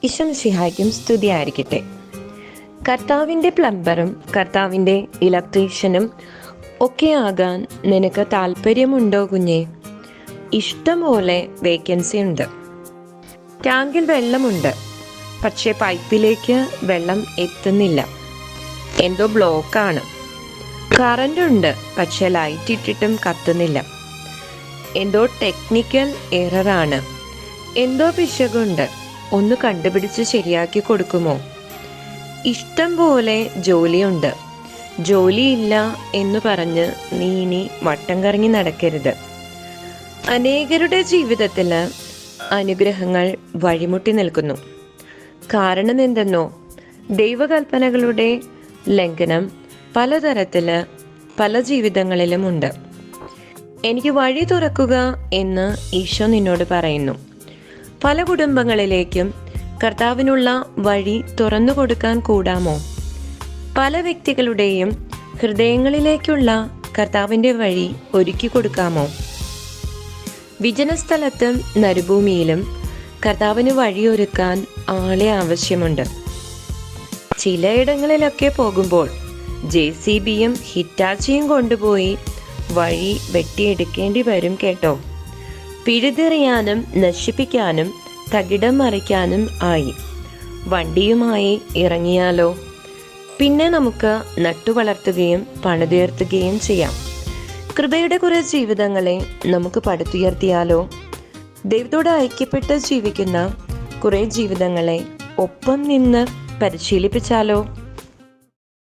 ഈശോമിശിഹായ്ക്കും സ്തുതിയായിരിക്കട്ടെ. കർത്താവിൻ്റെ പ്ലംബറും കർത്താവിൻ്റെ ഇലക്ട്രീഷ്യനും ഒക്കെ ആകാൻ നിനക്ക് താല്പര്യമുണ്ടോ കുഞ്ഞേ? ഇഷ്ടംപോലെ വേക്കൻസി ഉണ്ട്. ടാങ്കിൽ വെള്ളമുണ്ട്, പക്ഷേ പൈപ്പിലേക്ക് വെള്ളം എത്തുന്നില്ല. എന്തോ ബ്ലോക്കാണ്. കറണ്ട് ഉണ്ട്, പക്ഷെ ലൈറ്റ് ഇട്ടിട്ടും കത്തുന്നില്ല. എന്തോ ടെക്നിക്കൽ എററാണ്. എന്തോ പിശകുണ്ട്. ഒന്ന് കണ്ടുപിടിച്ച് ശരിയാക്കി കൊടുക്കുമോ? ഇഷ്ടം പോലെ ജോലിയുണ്ട്. ജോലിയില്ല എന്ന് പറഞ്ഞ് നീ ഇനി വട്ടം കറങ്ങി നടക്കരുത്. അനേകരുടെ ജീവിതത്തിൽ അനുഗ്രഹങ്ങൾ വഴിമുട്ടി നിൽക്കുന്നു. കാരണം എന്തെന്നോ? ദൈവകൽപ്പനകളുടെ ലംഘനം പലതരത്തില് പല ജീവിതങ്ങളിലും ഉണ്ട്. എനിക്ക് വഴി തുറക്കുക എന്ന് ഈശോ നിന്നോട് പറയുന്നു. പല കുടുംബങ്ങളിലേക്കും കർത്താവിനുള്ള വഴി തുറന്നു കൊടുക്കാൻ കൂടാമോ? പല വ്യക്തികളുടെയും ഹൃദയങ്ങളിലേക്കുള്ള കർത്താവിൻ്റെ വഴി ഒരുക്കി കൊടുക്കാമോ? വിജനസ്ഥലത്തും നരുഭൂമിയിലും കർത്താവിന് വഴിയൊരുക്കാൻ ആളെ ആവശ്യമുണ്ട്. ചിലയിടങ്ങളിലൊക്കെ പോകുമ്പോൾ JCBയും ഹിറ്റാച്ചിയും കൊണ്ടുപോയി വഴി വെട്ടിയെടുക്കേണ്ടി വരും കേട്ടോ. പിഴുതെറിയാനും നശിപ്പിക്കാനും തകിടം മറിക്കാനും ആയി. വണ്ടിയുമായി ഇറങ്ങിയാലോ? പിന്നെ നമുക്ക് നട്ടുവളർത്തുകയും പണിതുയർത്തുകയും ചെയ്യാം. കൃപയുടെ കുറെ ജീവിതങ്ങളെ നമുക്ക് പടുത്തുയർത്തിയാലോ? ദൈവത്തോട് ഐക്യപ്പെട്ട് ജീവിക്കുന്ന കുറെ ജീവിതങ്ങളെ ഒപ്പം നിന്ന് പരിശീലിപ്പിച്ചാലോ?